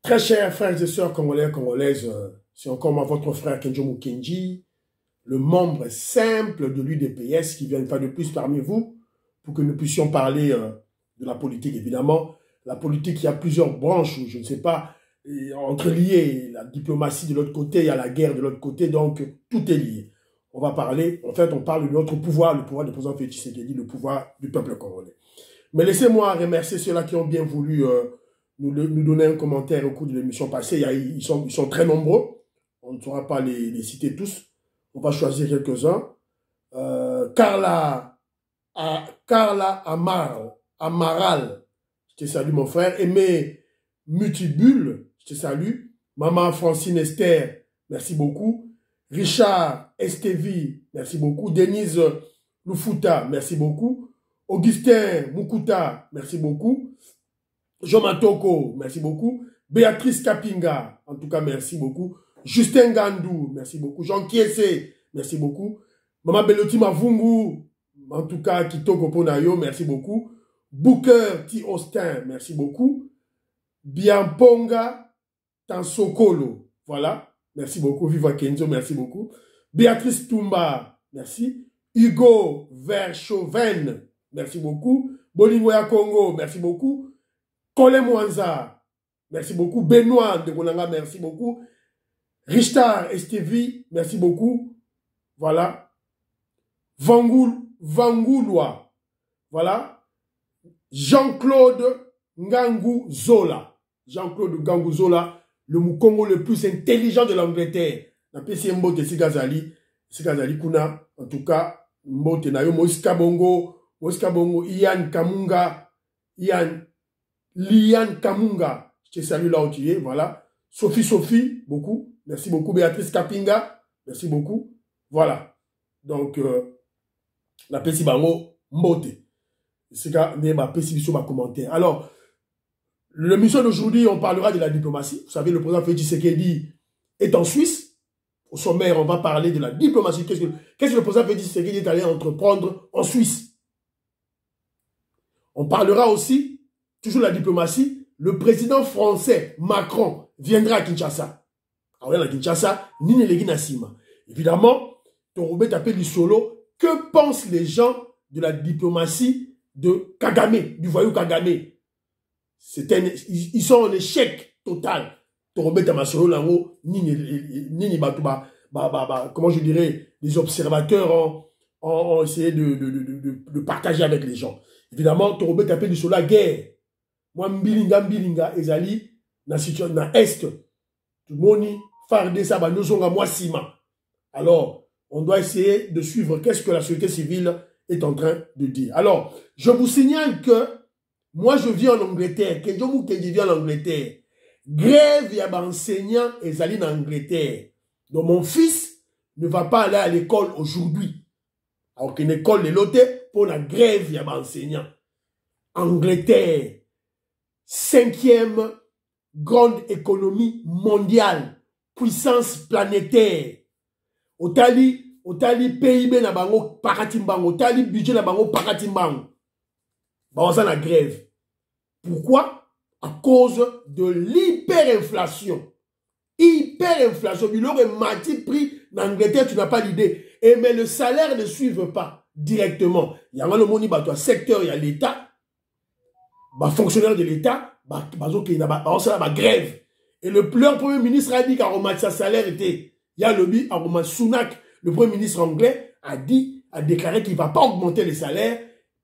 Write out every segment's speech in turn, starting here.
Très chers frères et sœurs congolais, congolaises, c'est encore moi, votre frère Kenjo Mukenji, le membre simple de l'UDPS qui vient une fois de plus parmi vous pour que nous puissions parler de la politique, évidemment. La politique, il y a plusieurs branches, je ne sais pas, entreliées. La diplomatie de l'autre côté, il y a la guerre de l'autre côté, donc tout est lié. On va parler, en fait, on parle de notre pouvoir, le pouvoir du président Félix Tshisekedi, le pouvoir du peuple congolais. Mais laissez-moi remercier ceux-là qui ont bien voulu nous donner un commentaire au cours de l'émission passée. Ils sont très nombreux. On ne saura pas les citer tous. On va choisir quelques-uns. Carla Amaral, je te salue mon frère. Aimé Mutibule, je te salue. Maman Francine Esther, merci beaucoup. Richard Estevi, merci beaucoup. Denise Lufuta, merci beaucoup. Augustin Mukuta, merci beaucoup. Jean Matoko, merci beaucoup. Béatrice Kapinga, en tout cas, merci beaucoup. Justin Gandou, merci beaucoup. Jean Kiese, merci beaucoup. Maman Beloti Mavungu, en tout cas, Kitoko Ponayo, merci beaucoup. Booker T. Austin, merci beaucoup. Biamponga Tansokolo, voilà, merci beaucoup. Viva Kenzo, merci beaucoup. Béatrice Tumba, merci. Hugo Verchoven, merci beaucoup. Bolingoya Congo, merci beaucoup. Kole Mwanza, merci beaucoup. Benoît de Gonanga, merci beaucoup. Richard Estevi, merci beaucoup. Voilà. Vangoulois, voilà. Jean-Claude Ngangou Zola. Jean-Claude Ngangou Zola, le Mukongo le plus intelligent de l'Angleterre. Na pesi mbote Sikazali kuna, en tout cas, mbote na yo Moïska Bongo, Ian Liane Kamunga, je te salue là où tu es, voilà. Sophie, beaucoup, merci beaucoup. Béatrice Kapinga, merci beaucoup, voilà. Donc, la pesi bango mbote. C'est quand même ma pesi biso ma commentaire. Alors, l'émission d'aujourd'hui, on parlera de la diplomatie. Vous savez, le président Félix Tshisekedi est en Suisse. Au sommaire, on va parler de la diplomatie. Qu'est-ce que le président Félix Tshisekedi est allé entreprendre en Suisse? On parlera aussi, toujours de la diplomatie, le président français Macron viendra à Kinshasa. Alors, à Kinshasa, Nini Legui Nassima. Évidemment, Torobé tapé du solo. Que pensent les gens de la diplomatie de Kagame, du voyou Kagame? Ils sont en échec total. Torobé Tamasolo Lango, Nini Batouba, comment je dirais, les observateurs ont essayé de partager avec les gens. Évidemment, Torobé tapé du solo la guerre. Moi, Mbilinga, Ezali, na situation, na Est, tout le monde, Farde Saba, nous sommes à Moissima. Alors, on doit essayer de suivre qu'est-ce que la société civile est en train de dire. Alors, je vous signale que moi, je vis en Angleterre. Kenjo Mukenji vit en Angleterre. Grève, il y a enseignant Ezali en Angleterre. Donc, mon fils ne va pas aller à l'école aujourd'hui. Alors qu'une école est lotée pour la grève, il y a enseignant. Angleterre. 5e grande économie mondiale, puissance planétaire. Otali PIB na bango paratimbango, otali budget na bango paratimbango. Bah, on la grève. Pourquoi? À cause de l'hyperinflation. Hyperinflation. Il aurait mati prix en Angleterre, tu n'as pas l'idée. Et mais le salaire ne suive pas directement. Il y a le moni bateau secteur, il y a l'État. Bah, fonctionnaire de l'État, grève. Et le premier ministre a dit qu'à sa salaire était, il y a le but, Sunak, le premier ministre anglais, a déclaré qu'il ne va pas augmenter les salaires,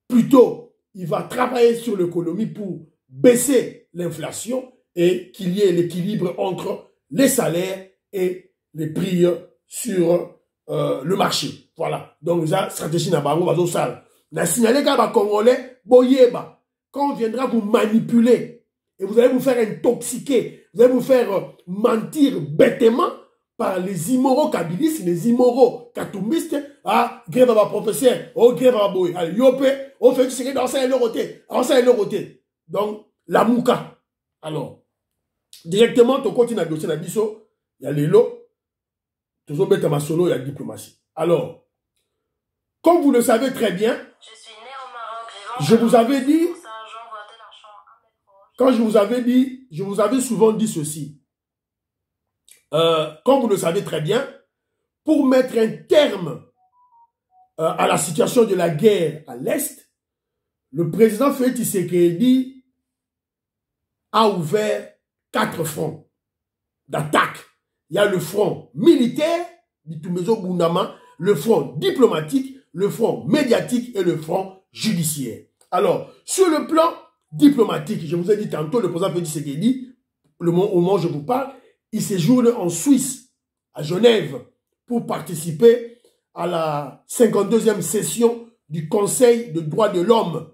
plutôt, il va travailler sur l'économie pour baisser l'inflation et qu'il y ait l'équilibre entre les salaires et les prix sur le marché. Voilà. Donc, ça, stratégie n'a pas, on va au sale. On a signalé qu'à Congolais, boyeba. Quand on viendra vous manipuler et vous allez vous faire intoxiquer, vous allez vous faire mentir bêtement par les immoraux kabilistes, les immoraux katumbistes, ah, grève à ma professeur, oh, grève à ma boy, allez, yopé, on fait que dans ça et le roté. Donc, la mouka. Alors, directement, tu continues à dossier, il y a les lots, tu as ma solo, il y a la diplomatie. Alors, comme vous le savez très bien, je vous avais dit, quand je vous avais souvent dit ceci. Comme vous le savez très bien, pour mettre un terme à la situation de la guerre à l'Est, le président Félix Tshisekedi a ouvert 4 fronts d'attaque. Il y a le front militaire, le front diplomatique, le front médiatique et le front judiciaire. Alors, sur le plan diplomatique, je vous ai dit tantôt, le président Félix Tshisekedi, au moment où je vous parle, il séjourne en Suisse, à Genève, pour participer à la 52e session du Conseil des droits de l'homme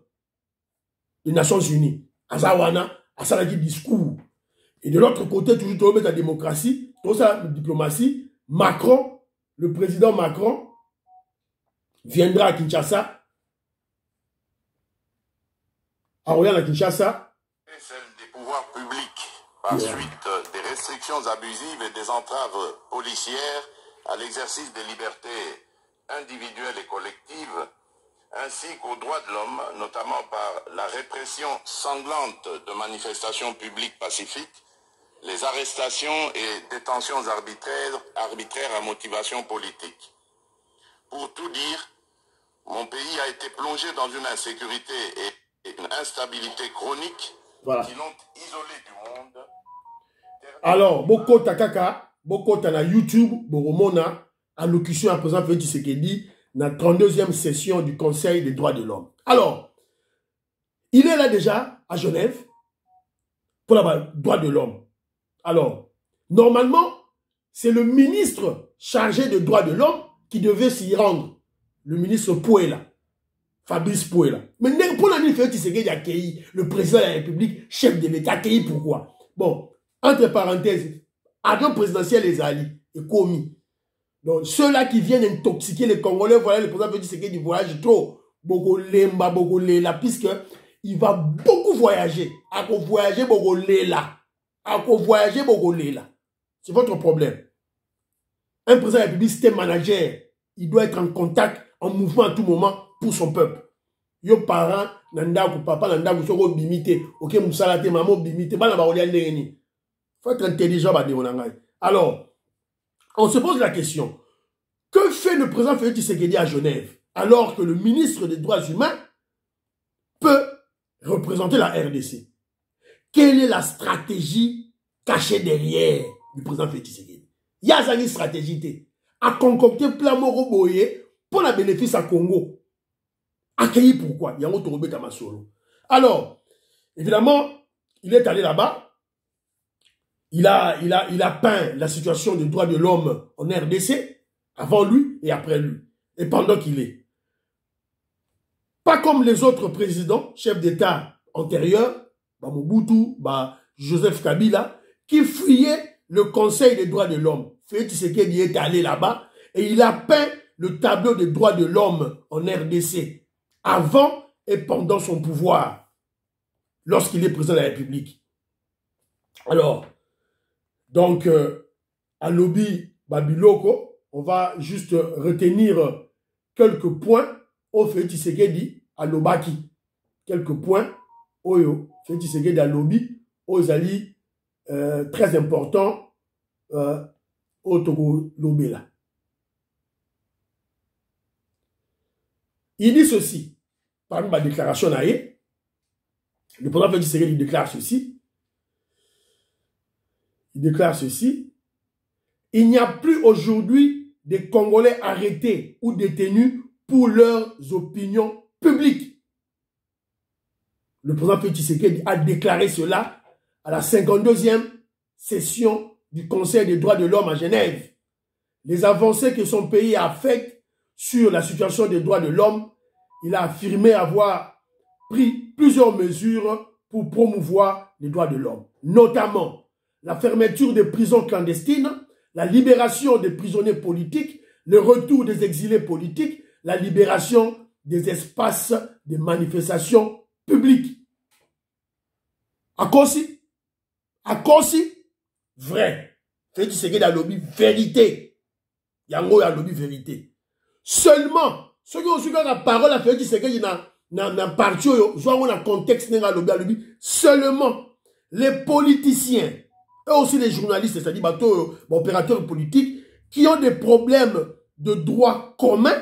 des Nations Unies. À Zawana, à Salagi discours. Et de l'autre côté, toujours la démocratie, tout ça, la diplomatie, Macron, le président Macron, viendra à Kinshasa. À Kinshasa. Celle des pouvoirs publics, par suite des restrictions abusives et des entraves policières à l'exercice des libertés individuelles et collectives, ainsi qu'aux droits de l'homme, notamment par la répression sanglante de manifestations publiques pacifiques, les arrestations et détentions arbitraires à motivation politique. Pour tout dire, mon pays a été plongé dans une insécurité et une instabilité chronique qui l'ont isolé du monde. Alors, Bokota Kaka, Bokota na YouTube, Boromona, allocution à président Félix Tshisekedi, la 32e session du Conseil des droits de l'homme. Alors, il est là déjà, à Genève, pour les droits de l'homme. Alors, normalement, c'est le ministre chargé des droits de l'homme qui devait s'y rendre. Le ministre Pouela, Fabrice Pouela. Mais pour l'année Félix Tshisekedi accueilli le président de la République, chef de l'État, accueilli pourquoi? Bon, entre parenthèses, agent présidentiel les alliés et commis. Donc, ceux-là qui viennent intoxiquer les Congolais, voilà, le président Félix Tshisekedi voyage trop. Bogolemba, Bogolela, puisque il va beaucoup voyager. À voyager, Bogolela. À voyager, Bogolela. C'est votre problème. Un président de la République, c'est un manager. Il doit être en contact, en mouvement à tout moment pour son peuple. Yo parents, nandaku, papa, nandaku, soko bimite. Ok, moussalate, maman, bimite. Bana ba oliane neni. Faut être intelligent, bah, alors, on se pose la question. Que fait le président Félix Tshisekedi à Genève alors que le ministre des Droits humains peut représenter la RDC? Quelle est la stratégie cachée derrière du président Félix Tshisekedi? Il y a une stratégie à concocter plan Moro Boye pour la bénéfice à Congo. Accueilli pourquoi? Il y a un autre Masolo. Alors, évidemment, il est allé là-bas. Il a peint la situation des droits de l'homme en RDC, avant lui et après lui, et pendant qu'il est. Pas comme les autres présidents, chefs d'État antérieurs, Mobutu, Joseph Kabila, qui fuyaient le Conseil des droits de l'homme. Félix Tshisekedi est allé là-bas et il a peint le tableau des droits de l'homme en RDC, avant et pendant son pouvoir, lorsqu'il est président de la République. Alors, donc, à Lobby Babiloko, on va juste retenir quelques points au Félix Tshisekedi à Lobaki. Quelques points au Félix Tshisekedi à Lobby, aux alliés très importants au Togo Lobela. Il dit ceci, parmi ma déclaration, le président Félix Tshisekedi déclare ceci. Il déclare ceci. Il n'y a plus aujourd'hui de Congolais arrêtés ou détenus pour leurs opinions publiques. Le président Félix Tshisekedi a déclaré cela à la 52e session du Conseil des droits de l'homme à Genève. Les avancées que son pays a faites sur la situation des droits de l'homme, il a affirmé avoir pris plusieurs mesures pour promouvoir les droits de l'homme, notamment la fermeture des prisons clandestines, la libération des prisonniers politiques, le retour des exilés politiques, la libération des espaces de manifestation publiques. À Kossi, vrai. Félix Tshisekedi a lobby vérité. Yango a lobby vérité. Seulement, ceux qui ont su la parole à Félix Tshisekedi dans parti, soit on a contexte n'a lobby, seulement les politiciens, et aussi les journalistes, c'est-à-dire opérateurs politiques, qui ont des problèmes de droit commun,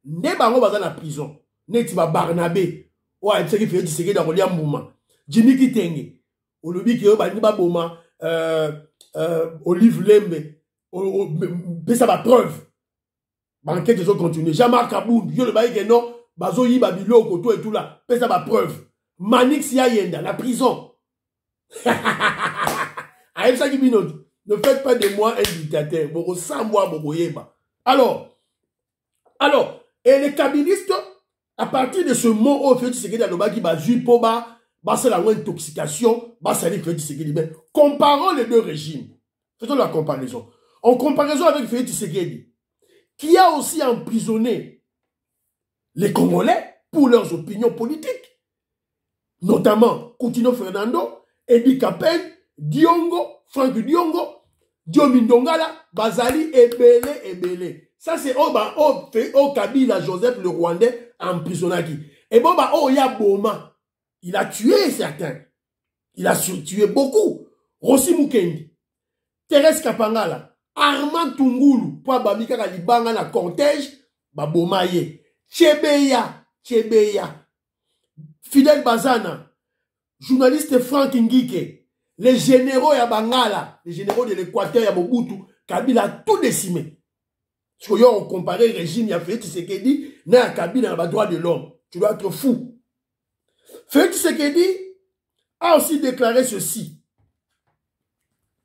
ne bango baza na prison. Neti ba Barnabé, ouais, c'est qui fait Tshisekedi dans Rolia Mouma. Jimmy Kitenge, olobi ki ba ni ba boma Olive Lembe, ça va preuve. Banquette ils ont continué. Jean-Marc Kaboun, yo le bail que non, bazo yi babilo koto et tout là, ça va preuve. Manix Yayenda, la prison. Ne faites pas de moi un dictateur. Alors, et les kabylistes, à partir de ce mot, au fait, c'est que dans le qui va jouer pour c'est la intoxication, c'est le comparons les deux régimes. Faisons la comparaison. En comparaison avec Félix Tshisekedi, qui a aussi emprisonné les Congolais pour leurs opinions politiques, notamment Coutinho Fernando, Edi Kapel, Diongo, Franck Diongo, Diomindongala, Bazali, Ebele. Ça, c'est au Kabila Joseph le Rwandais emprisonné. Et bon, Yaboma, il a tué certains. Il a tué beaucoup. Rossi Mukendi, Thérèse Kapangala, Armand Tungulu, pour Babika Kalibanga na cortège, Babomaye, Chebeya, Fidel Bazana, journaliste Franck Ngike, les généraux ya Bangala, les généraux de l'Équateur ya Mobutu, Kabila tout décimé. Parce que on comparé le régime ya Félix Tshisekedi na Kabila na droit de l'homme. Tu dois être fou. Félix Tshisekedi a aussi déclaré ceci.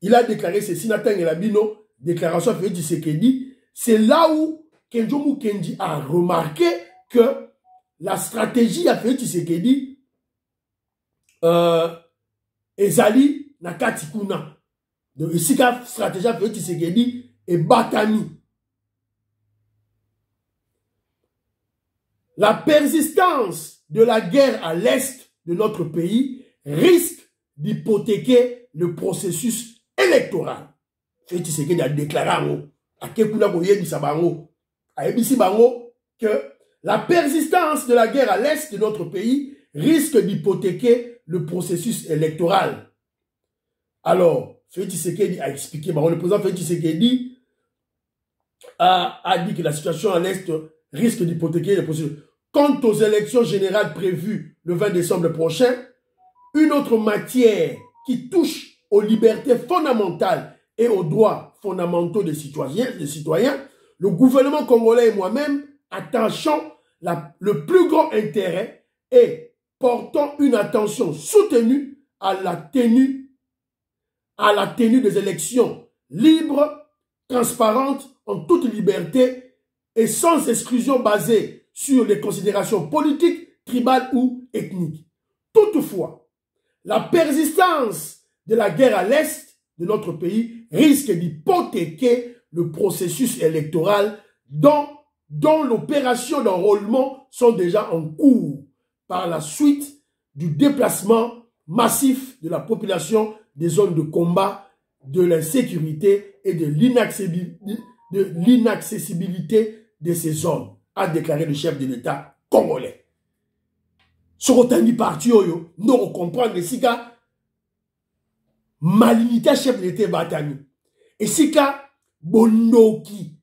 Il a déclaré ceci, Nathan Elabino, déclaration de Félix Tshisekedi. C'est là où Kenjo Mukendi a remarqué que la stratégie à Félix Tshisekedi ezali na katikuna. Donc ici la stratégie à Félix Tshisekedi est batami. La persistance de la guerre à l'est de notre pays risque d'hypothéquer le processus électoral. Félix Tshisekedi a déclaré que la persistance de la guerre à l'est de notre pays risque d'hypothéquer le processus électoral. Alors, Félix Tshisekedi a expliqué, le président Félix Tshisekedi a dit que la situation à l'est risque d'hypothéquer le processus. Quant aux élections générales prévues le 20 décembre prochain, une autre matière qui touche aux libertés fondamentales et aux droits fondamentaux des citoyens, le gouvernement congolais et moi-même attachons le plus grand intérêt et portons une attention soutenue à la tenue des élections libres, transparentes, en toute liberté et sans exclusion basée sur les considérations politiques, tribales ou ethniques. Toutefois, la persistance de la guerre à l'est de notre pays risque d'hypothéquer le processus électoral dont l'opération d'enrôlement sont déjà en cours par la suite du déplacement massif de la population des zones de combat, de l'insécurité et de l'inaccessibilité de ces zones, a déclaré le chef de l'État congolais. Ce que parti, nous comprenons les siga malignité chef de l'État batani. Et sika bondoki,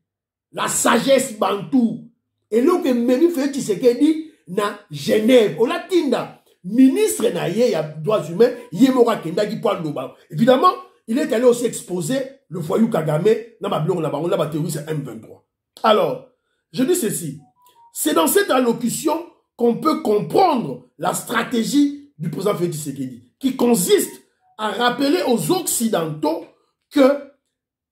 la sagesse bantou. Et là que même fait Tshisekedi na Genève, au latinda, ministre na ye ya droits humains, yemora kenda qui parle loba. Évidemment, il est allé aussi exposer le foyou Kagame na bablon la baron la terroriste M23. Alors, je dis ceci, c'est dans cette allocution qu'on peut comprendre la stratégie du président Félix Tshisekedi, qui consiste à rappeler aux Occidentaux que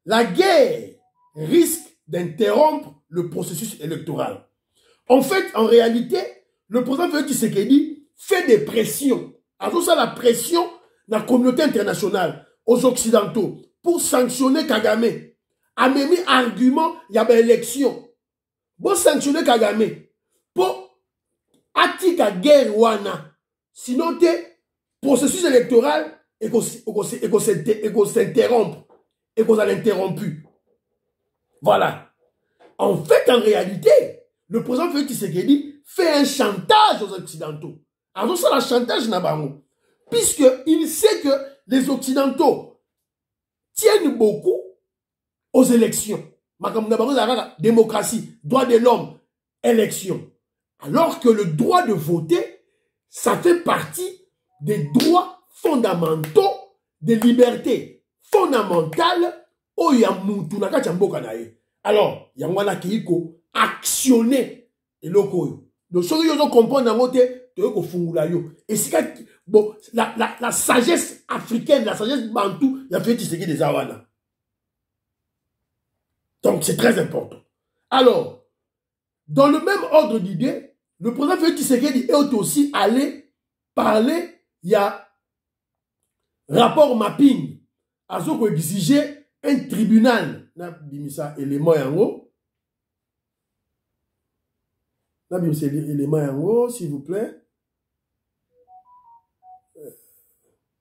la guerre risque d'interrompre le processus électoral. En fait, en réalité, le président Félix Tshisekedi fait des pressions. Alors ça, la pression de la communauté internationale aux Occidentaux pour sanctionner Kagame. A même argument, il y a une élection. Pour sanctionner Kagame, pour attirer la guerre wana, sinon le processus électoral et qu'on s'interrompt et qu'on a l'interrompu. Voilà. En fait, en réalité, le président Félix Tshisekedi fait un chantage aux Occidentaux. Alors ça, le chantage n'a pas mot. Puisqu'il sait que les Occidentaux tiennent beaucoup aux élections. Démocratie, droit de l'homme, élection. Alors que le droit de voter, ça fait partie des droits fondamentaux, des libertés fondamentales. Alors, il y a un qui actionner et loco. Donc, ce que vous comprenez, et c'est bon, la sagesse africaine, la sagesse bantou, il y a fait des awana. Donc, c'est très important. Alors, dans le même ordre d'idée, le président Félix Tshisekedi est aussi allé parler, il y a rapport mapping, à ce qu'on exigeait un tribunal. Élément en haut, s'il vous plaît.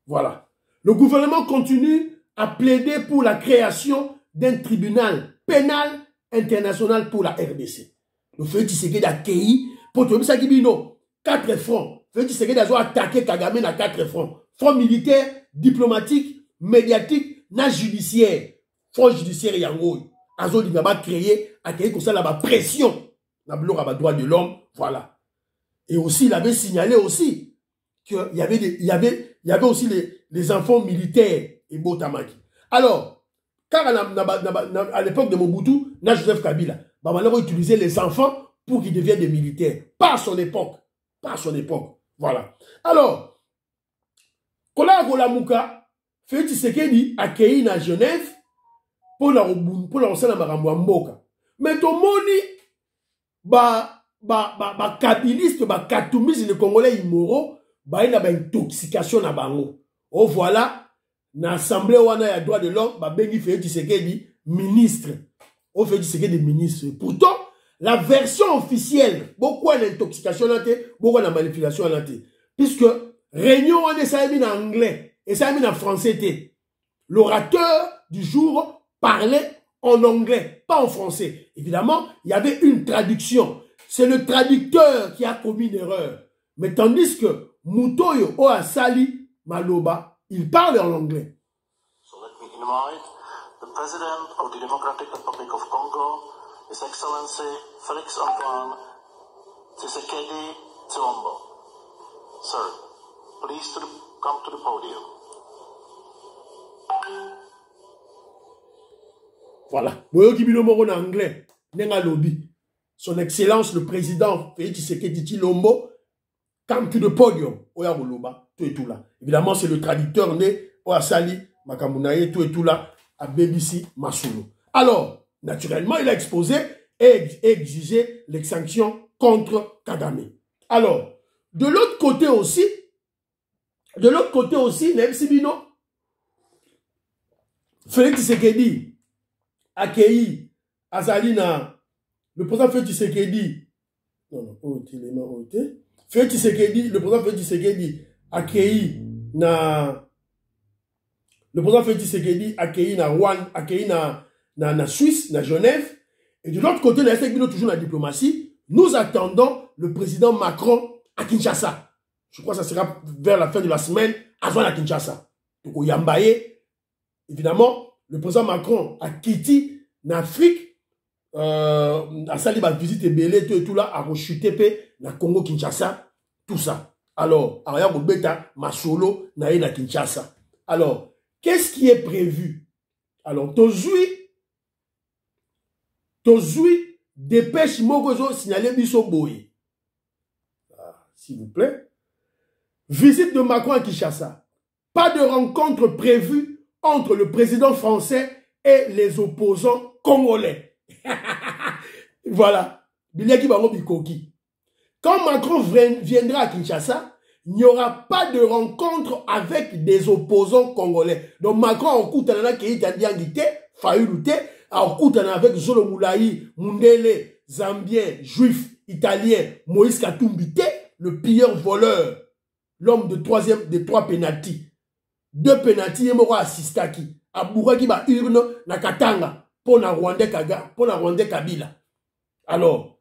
Voilà. Le gouvernement continue à plaider pour la création d'un tribunal pénal international pour la RDC. Le Félix Tshisekedi a accueilli pour tout ça qui dit non. 4 fronts. Félix Tshisekedi a attaqué Kagame à 4 fronts. Front militaire, diplomatique, médiatique, na judiciaire. Front judiciaire yango. Azo dit va créer accueillir comme ça la pression. Na bloc à droit de l'homme, voilà. Et aussi il avait signalé aussi qu'il y avait aussi les enfants militaires et Botamaki. Alors, car à l'époque de Mobutu, Joseph Kabila, on utilisait les enfants pour qu'ils deviennent des militaires. Pas à son époque. Pas à son époque. Voilà. Alors, Kola Mouka, Félix Tshisekedi accueilli dans Genève pour la recette de Maramboa. Mais tout le monde, kabiliste, katoumiste, les Congolais immoraux, il y a une intoxication na bango. Oh voilà, dans l'Assemblée où il y a droit de l'homme, Bengi Félix Tshisekedi ministre. On fait Tshisekedi ministre. Pourtant, la version officielle, beaucoup d'intoxication, beaucoup de manipulation, puisque réunion on est ça mis en anglais et ça mis en français. L'orateur du jour parlait en anglais, pas en français. Évidemment, il y avait une traduction. C'est le traducteur qui a commis une erreur. Mais tandis que Mutoyo Oasali Maloba, il parle en anglais. So let me invite the President of the Democratic Republic of Congo, His Excellency Félix Antoine Tshisekedi Tshilombo. Sir, please come to the podium. Voilà. Boyo Kibino Moro en anglais. Nenga lobby. Son Excellence le Président Félix Tshisekedi Tshilombo, come to the podium. Oya Boloba, tout et tout là. Évidemment, c'est le traducteur né Oasali Makamunaye, tout et tout là, à BBC Masolo. Alors, naturellement, il a exposé et exigé les sanctions contre Kagame. Alors, de l'autre côté aussi, Nebsibino, Félix Tshisekedi accueilli Azalina, le président Félix Tshisekedi, Félix Tshisekedi, le président Félix Tshisekedi accueilli le président Félix Tshisekedi accueilli na Suisse, na Genève, et de l'autre côté, toujours la diplomatie, nous attendons le président Macron à Kinshasa. Je crois que ça sera vers la fin de la semaine, à Kinshasa. Donc, au Yambaye, évidemment, le président Macron a quitté l'Afrique, a sali ba visite belé tout là, a rechuté na Congo Kinshasa, tout ça. Alors, Aya Bobeta, Masolo, na Kinshasa. Alors, qu'est-ce qui est prévu? Alors, Tozui, dépêche Mogozo signaler Biso Boye. S'il vous plaît. Visite de Macron à Kinshasa. Pas de rencontre prévue entre le président français et les opposants congolais. Voilà. Quand Macron viendra à Kinshasa, il n'y aura pas de rencontre avec des opposants congolais. Donc Macron a Koutana qui est indiangité, Fayoulouté, a Koutana avec Zolo Moulaï, Mundele, Zambien, Juif, Italien, Moïse Katumbité, le pilleur voleur, l'homme de 3 pénalties. 2 pénalties, il m'a assisté à qui? À Bouraki ba urne na Katanga pour na Rwandais Kabila. Alors,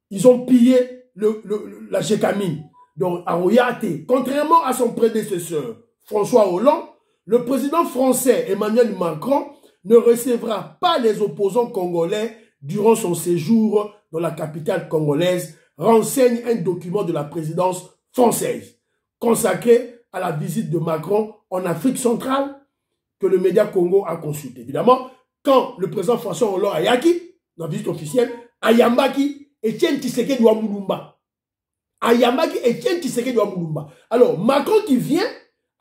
ils ont pillé la Gécamine. Donc, à Oyate, contrairement à son prédécesseur, François Hollande, le président français Emmanuel Macron ne recevra pas les opposants congolais durant son séjour dans la capitale congolaise, renseigne un document de la présidence française consacré à la visite de Macron en Afrique centrale que le média Congo a consulté. Évidemment, quand le président François Hollande a yaki, dans la visite officielle, Ayambaki Etienne Tshisekedi wa Mulumba. Ayambaki Etienne Tshisekedi wa Mulumba. Alors, Macron qui vient,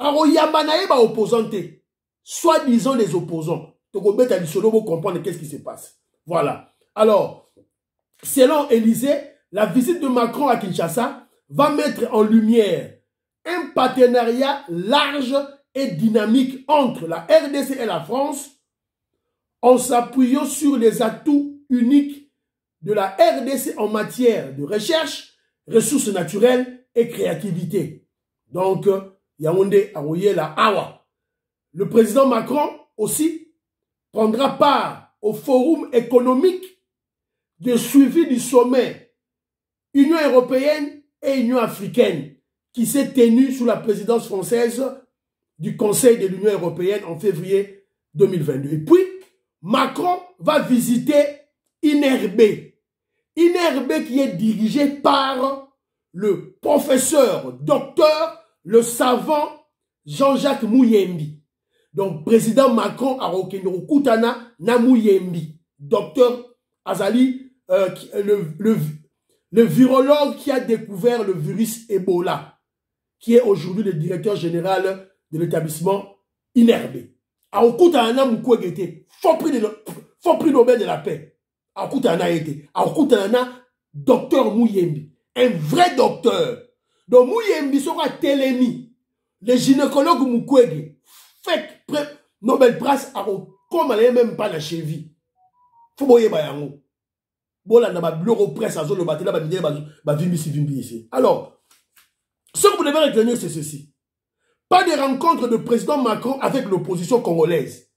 Aroyambanaye ba opposanté, soi-disant les opposants. Donc, on met à l'issolo pour comprendre qu'est-ce qui se passe. Voilà. Alors, selon Élysée, la visite de Macron à Kinshasa va mettre en lumière un partenariat large et dynamique entre la RDC et la France en s'appuyant sur les atouts uniques de la RDC en matière de recherche, ressources naturelles et créativité. Donc, Yaoundé Aroye la Awa. Le président Macron aussi prendra part au forum économique de suivi du sommet Union européenne et Union africaine qui s'est tenu sous la présidence française du Conseil de l'Union européenne en février 2022. Et puis, Macron va visiter INRB. INRB qui est dirigé par le professeur, docteur, le savant Jean-Jacques Mouyembi. Donc, président Macron a Rokendo Koutana na Mouyembi. Docteur Azali, le virologue qui a découvert le virus Ebola, qui est aujourd'hui le directeur général de l'établissement INRB. Aokutana Mukwegete, faux prix Nobel de la paix. Aokutana été. Aokutana docteur Mouyembi. Un vrai docteur. Donc Mouyembi sera télémi. Le gynécologue Mukwege, fait Nobel Prize, comme elle n'est même pas la cheville. Faut boyer bayango. Bola na ba bureau presse à zone le bâtiment ba bidé ba vimbi ici. Alors, ce que vous devez retenir, c'est ceci. Pas de rencontre de président Macron avec l'opposition congolaise.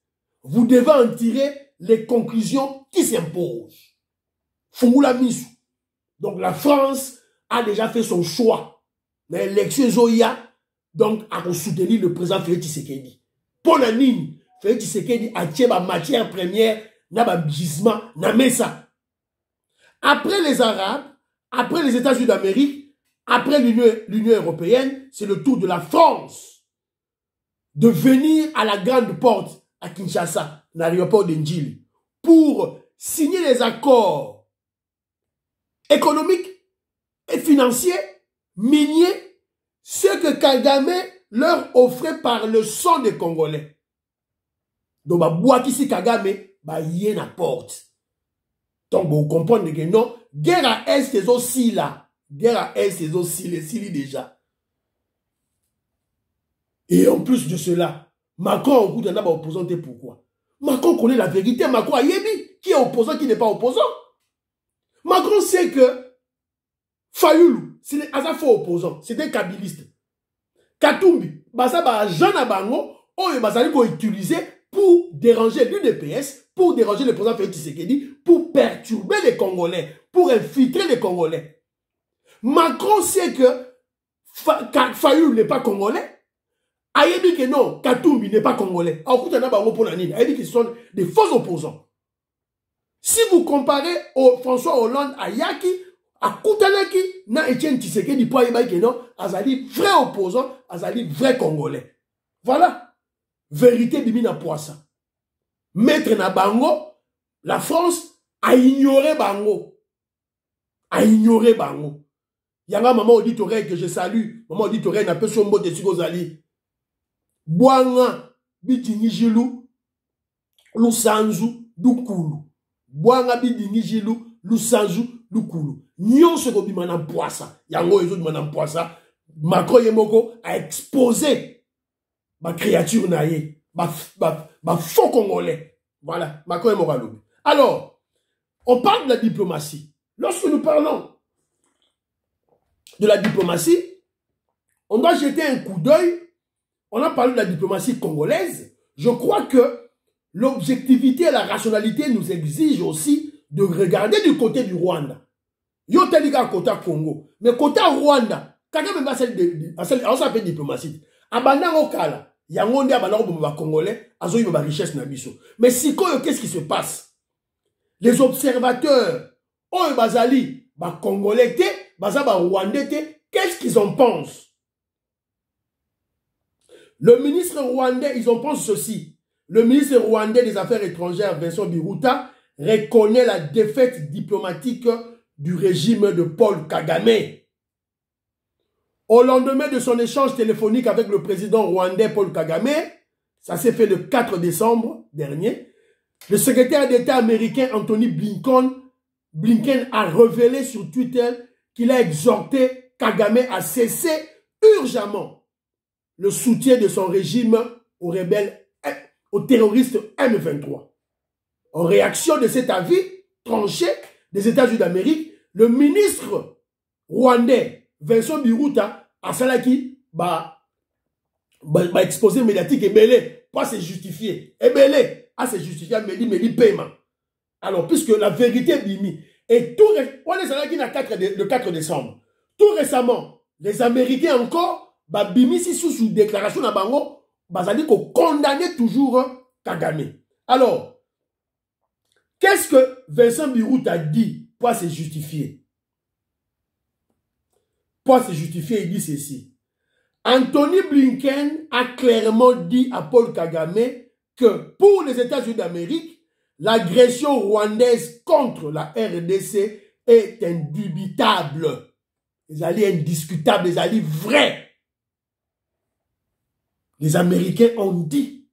Vous devez en tirer les conclusions qui s'imposent. Fungula Misu. Donc la France a déjà fait son choix. Mais l'élection Zoya, donc, a soutenir le président Félix Tshisekedi. Pour la ligne, Félix Tshisekedi a tiré ma matière première, n'a pas gisement, n'a mis ça. Après les Arabes, après les États-Unis d'Amérique, après l'Union européenne, c'est le tour de la France de venir à la grande porte à Kinshasa, dans l'aéroport d'Ndjili, pour signer les accords économiques et financiers, miniers, ce que Kagame leur offrait par le sang des Congolais. Donc, bah, si Kagame, bah, y est la porte. Donc, vous comprenez que non, guerre à Est, c'est aussi là. Guerre à Est, c'est aussi les Syrie déjà. Et en plus de cela, Macron, au bout d'un an, opposant, pourquoi? Macron connaît la vérité. Macron a yébi. Qui est opposant, qui n'est pas opposant? Macron sait que Fayoulou, c'est un faux opposant. C'est un kabiliste. Katumbi, ça va Jean Abango, on va utiliser pour déranger l'UDPS, pour déranger le président Félix Tshisekedi, pour perturber les Congolais, pour infiltrer les Congolais. Macron sait que Fayoulou n'est pas Congolais. Ayebi que non, Katumbi n'est pas Congolais. Ayebi que ce sont des faux opposants. Si vous comparez au François Hollande à Yaki, à Koutanaki, na Etienne Tshisekedi, pour Ayebi que non, Azali vrai opposant, Azali vrai Congolais. Voilà. Vérité bimina poissa. Maître na bango, la France a ignoré bango. A ignoré bango. Yanga maman auditoreille que je salue. Maman auditoreille n'a pas son mot de Sigozali. Boanga bidingijilu lusanzu dukulu. Boanga bidingijilu lusanzu dukulu. Nyonso ko bimana poissa. Yango ezo bimana poissa. Macron Yemoko a exposé ma créature naïe, ma faux congolais. Voilà, Macron Yemoko. Alors, on parle de la diplomatie. Lorsque nous parlons de la diplomatie, on doit jeter un coup d'œil. On a parlé de la diplomatie congolaise. Je crois que l'objectivité et la rationalité nous exigent aussi de regarder du côté du Rwanda. Yo teliga côté Congo. Mais côté Rwanda, quand même on s'appelle diplomatie. Abandon au Kala, yango nde abalako bomba congolais azoyi ba richesse na biso. Mais sikoyo qu'est-ce qui se passe? Les observateurs oyo bazali ba congolais te, baza ba rwandais te, qu'est-ce qu'ils en pensent? Le ministre rwandais, ils en pensent ceci. Le ministre rwandais des Affaires étrangères, Vincent Biruta, reconnaît la défaite diplomatique du régime de Paul Kagame. Au lendemain de son échange téléphonique avec le président rwandais Paul Kagame, ça s'est fait le 4 décembre dernier, le secrétaire d'État américain Anthony Blinken a révélé sur Twitter qu'il a exhorté Kagame à cesser urgemment le soutien de son régime aux rebelles, aux terroristes M23. En réaction de cet avis tranché des États-Unis d'Amérique, le ministre rwandais Vincent Biruta a salaki exposé médiatique Ebele pas se justifier. Ebele a se justifié Meli paiement. Alors puisque la vérité est bimi et tout on est salaki le 4 décembre. Tout récemment, les Américains encore bimi si sous déclaration na bango bazali ko condamner toujours Kagame. Alors qu'est-ce que Vincent Biruta dit pour se justifier? Pour se justifier, il dit ceci. Anthony Blinken a clairement dit à Paul Kagame que pour les États-Unis d'Amérique, l'agression rwandaise contre la RDC est indubitable. Les alliés indiscutables, les alliés vrais. Les Américains ont dit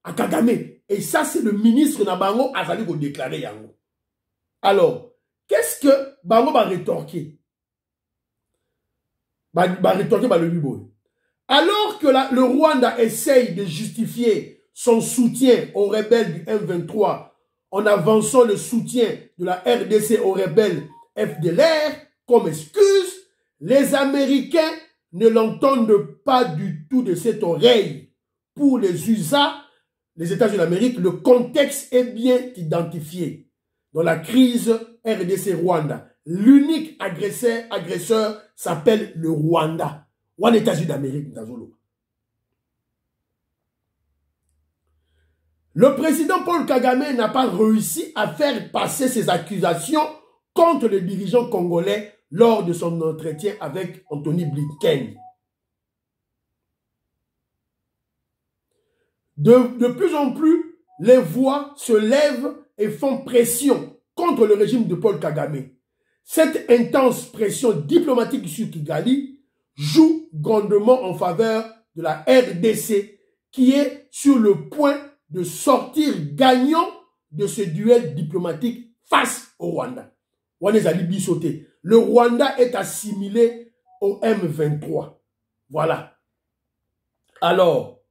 à Kagame. Et ça, c'est le ministre Nabango Azali qui a déclaré yango. Alors, qu'est-ce que Bango va rétorquer? Alors que le Rwanda essaye de justifier son soutien aux rebelles du M23 en avançant le soutien de la RDC aux rebelles FDLR comme excuse, les Américains ne l'entendent pas du tout de cette oreille. Pour les USA, les États-Unis d'Amérique, le contexte est bien identifié. Dans la crise RDC-Rwanda, l'unique agresseur s'appelle le Rwanda. Ou les États-Unis d'Amérique. Le président Paul Kagame n'a pas réussi à faire passer ses accusations contre les dirigeants congolais lors de son entretien avec Anthony Blinken. De plus en plus, les voix se lèvent et font pression contre le régime de Paul Kagame. Cette intense pression diplomatique sur Kigali joue grandement en faveur de la RDC qui est sur le point de sortir gagnant de ce duel diplomatique face au Rwanda. Le Rwanda est assimilé au M23. Voilà. Alors,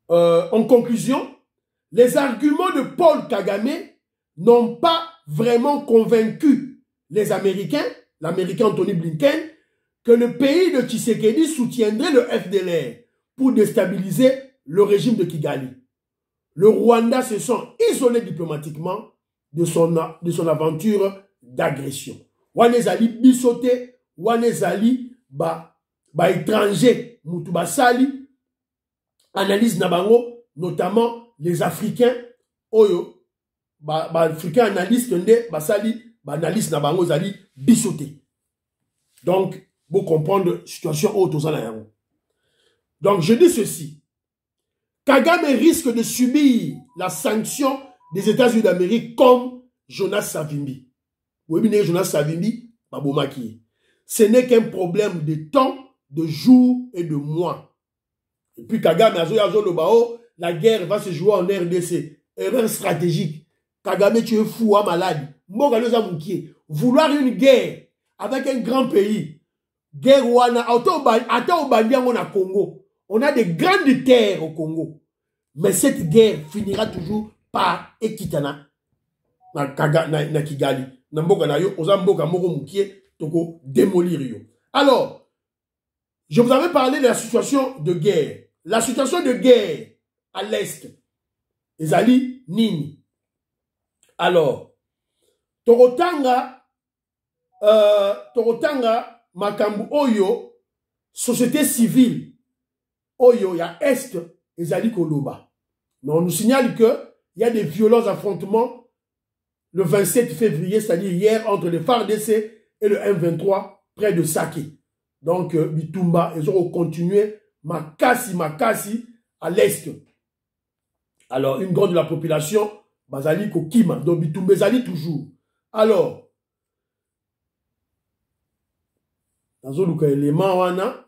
en conclusion, les arguments de Paul Kagame n'ont pas vraiment convaincu les Américains, l'Américain Anthony Blinken, que le pays de Tshisekedi soutiendrait le FDLR pour déstabiliser le régime de Kigali. Le Rwanda se sent isolé diplomatiquement de son aventure d'agression. Wanezali bisote, wanezali étranger, mutu basali, analyse nabango, notamment les Africains, oyo, Africains analystes nde basali, analyse nabango zali bisote. Donc, vous comprenez la situation autour de la. Donc, je dis ceci. Kagame risque de subir la sanction des États-Unis d'Amérique comme Jonas Savimbi. Oui, mais Jonas Savimbi, ce n'est qu'un problème de temps, de jours et de mois. Et puis Kagame, la guerre va se jouer en RDC. Erreur stratégique. Kagame, tu es fou, malade. Vouloir une guerre avec un grand pays. Guerre wana, na Congo. On a des grandes terres au Congo. Mais cette guerre finira toujours par Ekitana. Na Kigali. Na mboka na yo, ozamboka moko mukie, toko démolir yo. Alors, je vous avais parlé de la situation de guerre. La situation de guerre à l'Est. Ezali Nini. Alors, Torotanga, Makambu Oyo, société civile, Oyo, il y a Est, et Zali Koloba. Mais on nous signale qu'il y a des violents affrontements le 27 février, c'est-à-dire hier, entre les FARDC et le M23, près de Saki. Donc, Bitumba, ils ont continué Makasi, à l'Est. Alors, une grande de la population, Bazali Kokima, donc Bitumba Zali toujours. Alors, dans un élément, on a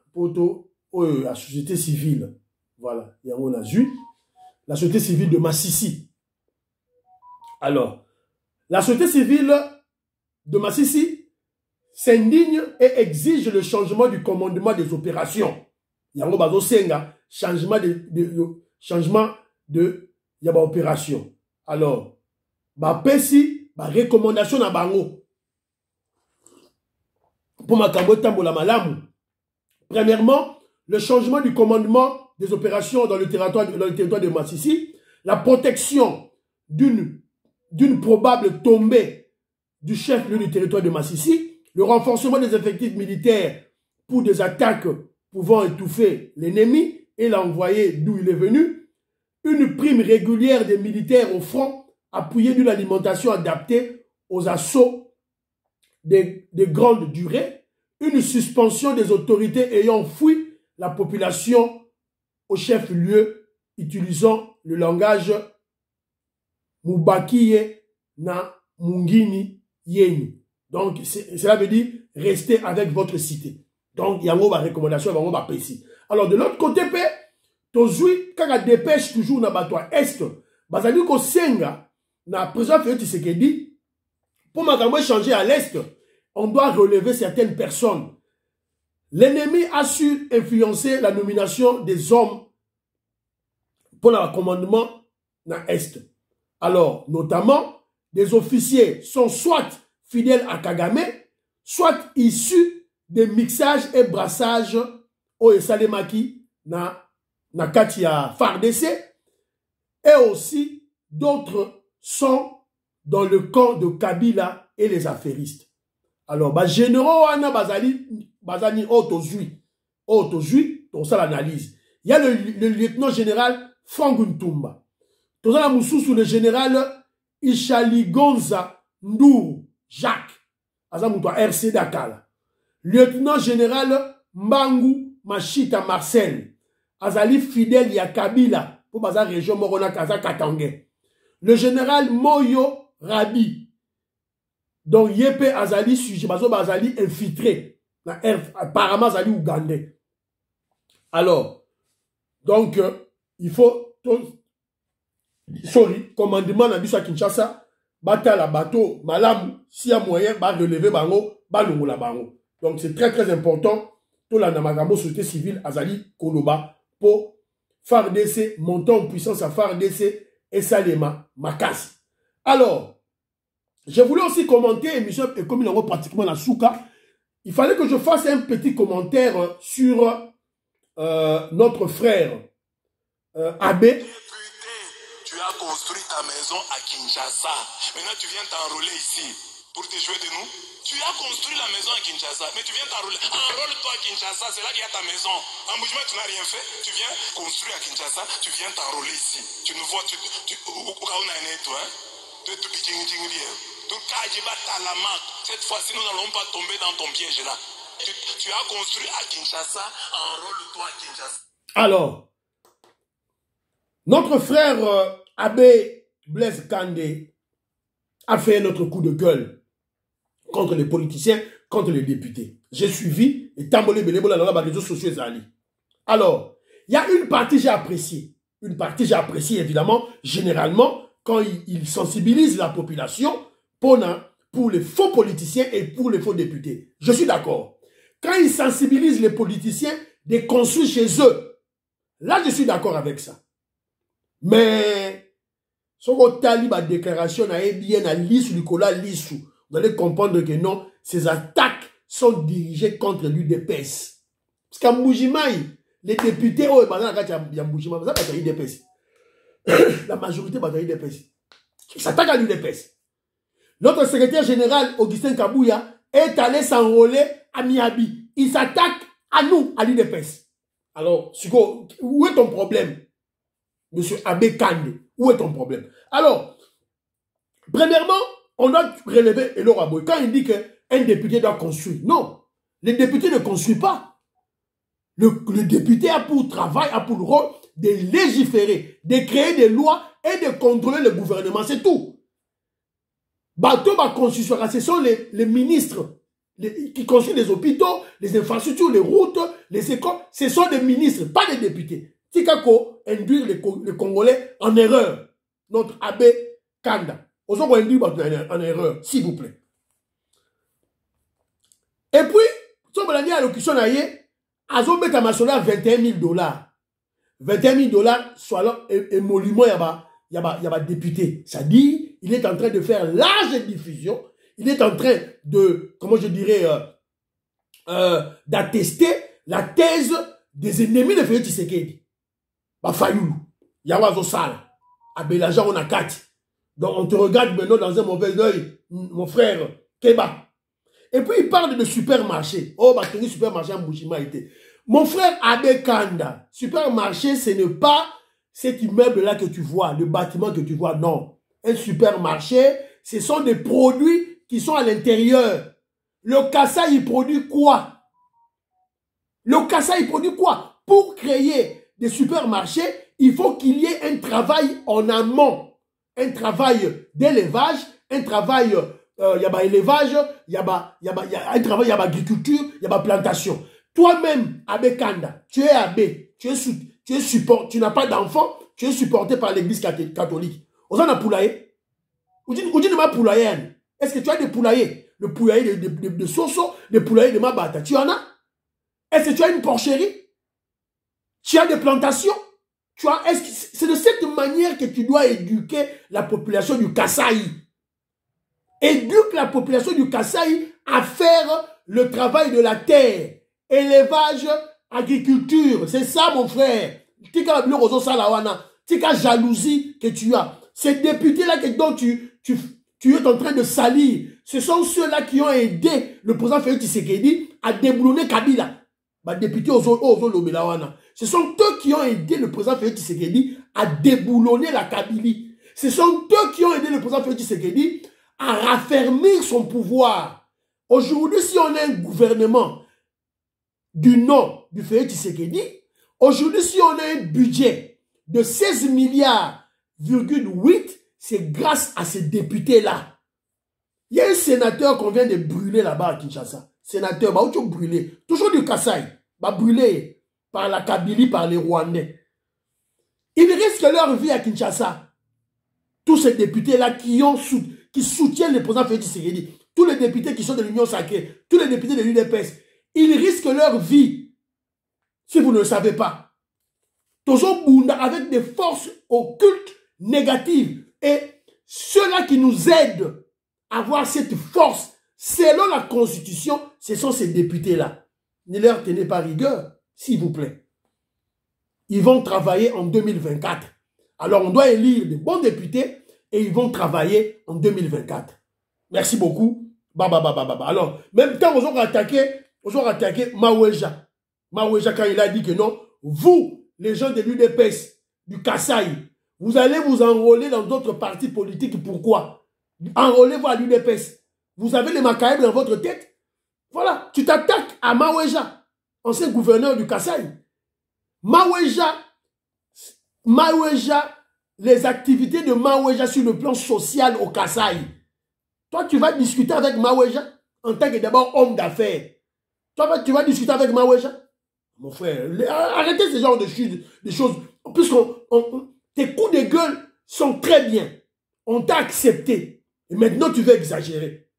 la société civile. Voilà, il y a un azul. La société civile de Massissi. Alors, la société civile de Massissi s'indigne et exige le changement du commandement des opérations. Il y a un changement de opération. Alors, Pesi, recommandation na bango. Pour ma tambola malamu. Premièrement, le changement du commandement des opérations dans le territoire de Massissi, la protection d'une probable tombée du chef-lieu du territoire de Massissi, le renforcement des effectifs militaires pour des attaques pouvant étouffer l'ennemi et l'envoyer d'où il est venu, une prime régulière des militaires au front appuyée d'une alimentation adaptée aux assauts de grande durée, une suspension des autorités ayant fui la population au chef-lieu utilisant le langage Mubakiye na Mungini Yeni. Donc, cela veut dire restez avec votre cité. Donc, il y a une recommandation, il y a ici. Alors, de l'autre côté, Tozui, quand on dépêche toujours dans le Est, Bazali ko senga, na président Félix Tshisekedi, pour changer à l'Est, on doit relever certaines personnes. L'ennemi a su influencer la nomination des hommes pour le commandement dans l'Est. Alors, notamment, des officiers sont soit fidèles à Kagame, soit issus des mixages et brassages au Salemaki na Katia FARDC, et aussi d'autres sont dans le camp de Kabila et les affairistes. Alors, généraux wana bazani otozui, dans ça l'analyse. Il y a le lieutenant général Franck Ntumba. Dans la moussou le général Ishaligonza Ndour Jacques. Azamoutoua RC Dakar. Lieutenant général Mbangu Machita Marcel. Azali fidèle ya Kabila pour baza région Morona Kaza Katangé. Le général Moyo Rabi. Donc Yepe Azali sujet bazo Azali infiltré. Apparemment Azali Ougandais. Alors, donc il faut commandement na biso à Kinshasa, batala bateau malamu si y a moyen ba relever bango, ba longola bango. Donc c'est très très important tout la namagambo société civile Azali Koloba pour FARDC montant en puissance à FARDC et Salema Makasi. Alors, je voulais aussi commenter émission et comme il en a pratiquement la souka, il fallait que je fasse un petit commentaire sur notre frère Abbé. Tu as construit ta maison à Kinshasa. Maintenant, tu viens t'enrôler ici pour te jouer de nous. Tu as construit la maison à Kinshasa, mais tu viens t'enrôler. Enrôle-toi à Kinshasa, c'est là qu'il y a ta maison. En mouvement, tu n'as rien fait. Tu viens construire à Kinshasa, tu viens t'enrôler ici. Tu nous vois, cette fois-ci, nous n'allons pas tomber dans ton piège là. Tu as construit à Kinshasa, enrôle-toi à Kinshasa. Alors, notre frère Abbé Blaise Kandé a fait notre coup de gueule contre les politiciens, contre les députés. J'ai suivi et tambolé bélébola dans les réseaux sociaux. Alors, il y a une partie j'ai apprécié. Une partie j'ai apprécié évidemment, généralement, quand il sensibilise la population pour les faux politiciens et pour les faux députés. Je suis d'accord. Quand il sensibilise les politiciens, des construire chez eux, là je suis d'accord avec ça. Mais, si on a la déclaration, vous allez comprendre que non, ces attaques sont dirigées contre l'UDPS. Parce qu'à Moujimaï, les députés, la majorité de l'UDPS, ils s'attaquent à l'UDPS. Notre secrétaire général, Augustin Kabouya, est allé s'enrôler à Miabi. Il s'attaque À nous, à l'UDPS. Alors, Suko, où est ton problème? Monsieur Abbé Kande, où est ton problème? Alors, premièrement, on doit relever Elora Boy. Quand il dit qu'un député doit construire, non. Le député ne construit pas. Le député a pour travail, a pour rôle de légiférer, de créer des lois et de contrôler le gouvernement. C'est tout. Bateau va construire, ce sont les ministres qui construisent les hôpitaux, les infrastructures, les routes, les écoles. Ce sont des ministres, pas des députés. Tikako induire les Congolais en erreur. Notre abbé Kanda. Osons qu'on induire en erreur, s'il vous plaît. Et puis, si on a dit à l'occasion, Azo met à Masola 21 000 $. 21 000 $, soit là, et monument, il y a député. Ça dit, il est en train de faire large diffusion. Il est en train de, comment je dirais, d'attester la thèse des ennemis de Félix Tshisekedi. Bah, Fayoulou, Yawazo Sala, Abelaja Onakati. Donc, on te regarde maintenant dans un mauvais œil, mon frère Keba. Et puis, il parle de supermarché. Oh, bah, tu supermarché en Bouchima était. Mon frère Abbé Kanda, supermarché, ce n'est pas cet immeuble-là que tu vois, le bâtiment que tu vois, non. Un supermarché, ce sont des produits qui sont à l'intérieur. Le Kassa, il produit quoi? Le Kassa, il produit quoi? Pour créer des supermarchés, il faut qu'il y ait un travail en amont. Un travail d'élevage, un travail, il y a élevage, il y a un travail, il y a agriculture, il y a plantation. Toi-même, Abbé Kanda, tu es abbé, tu n'as pas d'enfant, tu es supporté par l'église catholique. Vous en avez poulailler? Vous dites de poulailler? Est-ce que tu as des poulaillers? Le poulailler de Soso, le poulailler de Mabata, tu en as? Est-ce que tu as une porcherie? Tu as des plantations? C'est de cette manière que tu dois éduquer la population du Kasaï. Éduque la population du Kasaï à faire le travail de la terre. Élevage, agriculture. C'est ça, mon frère. Tika jalousie que tu as. Ces députés-là dont tu es en train de salir, ce sont ceux-là qui ont aidé le président Félix Tshisekedi à déboulonner Kabila. Ce sont eux qui ont aidé le président Félix Tshisekedi à déboulonner la Kabylie. Ce sont eux qui ont aidé le président Félix Tshisekedi à raffermir son pouvoir. Aujourd'hui, si on a un gouvernement du nom du Félix Tshisekedi, aujourd'hui, si on a un budget de 16 milliards, c'est grâce à ces députés-là. Il y a un sénateur qu'on vient de brûler là-bas à Kinshasa. Sénateur, bah, où tu brûlé? Toujours du Kasaï. Bah, brûlé par la Kabylie, par les Rwandais. Ils risquent leur vie à Kinshasa. Tous ces députés-là qui soutiennent le président Félix Tshisekedi, tous les députés qui sont de l'Union sacrée, tous les députés de l'UDPS, ils risquent leur vie. Si vous ne le savez pas. Toujours avec des forces occultes négatives. Et ceux-là qui nous aident à avoir cette force, selon la Constitution, ce sont ces députés-là. Ne leur tenez pas rigueur, s'il vous plaît. Ils vont travailler en 2024. Alors, on doit élire de bons députés et ils vont travailler en 2024. Merci beaucoup. Alors, même quand on a attaqué Maweja. Maweja, quand il a dit que non, vous, les gens de l'UDPS, du Kasaï, vous allez vous enrôler dans d'autres partis politiques. Pourquoi? Enrôlez-vous à l'UDPS. Vous avez les Macaïbes dans votre tête. Voilà, tu t'attaques à Maweja, ancien gouverneur du Kasaï. Maweja, les activités de Maweja sur le plan social au Kasaï. Toi, tu vas discuter avec Maweja en tant que d'abord homme d'affaires. Toi, tu vas discuter avec Maweja. Mon frère, arrêtez ce genre de choses. Puisque tes coups de gueule sont très bien. On t'a accepté. Et maintenant, tu veux exagérer.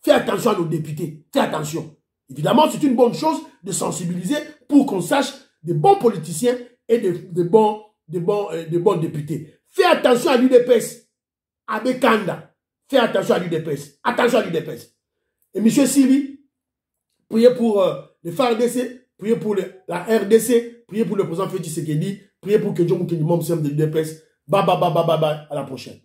Fais attention à nos députés. Fais attention. Évidemment, c'est une bonne chose de sensibiliser pour qu'on sache des bons politiciens et des bons députés. Fais attention à l'UDPS. Abbé Kanda. Fais attention à l'UDPS. Attention à l'UDPS. Et M. Sili, priez pour les FARDC, priez pour la RDC, priez pour le président Félix Tshisekedi, priez pour que John Moukeni Momsem de l'UDPS. Bye, à la prochaine.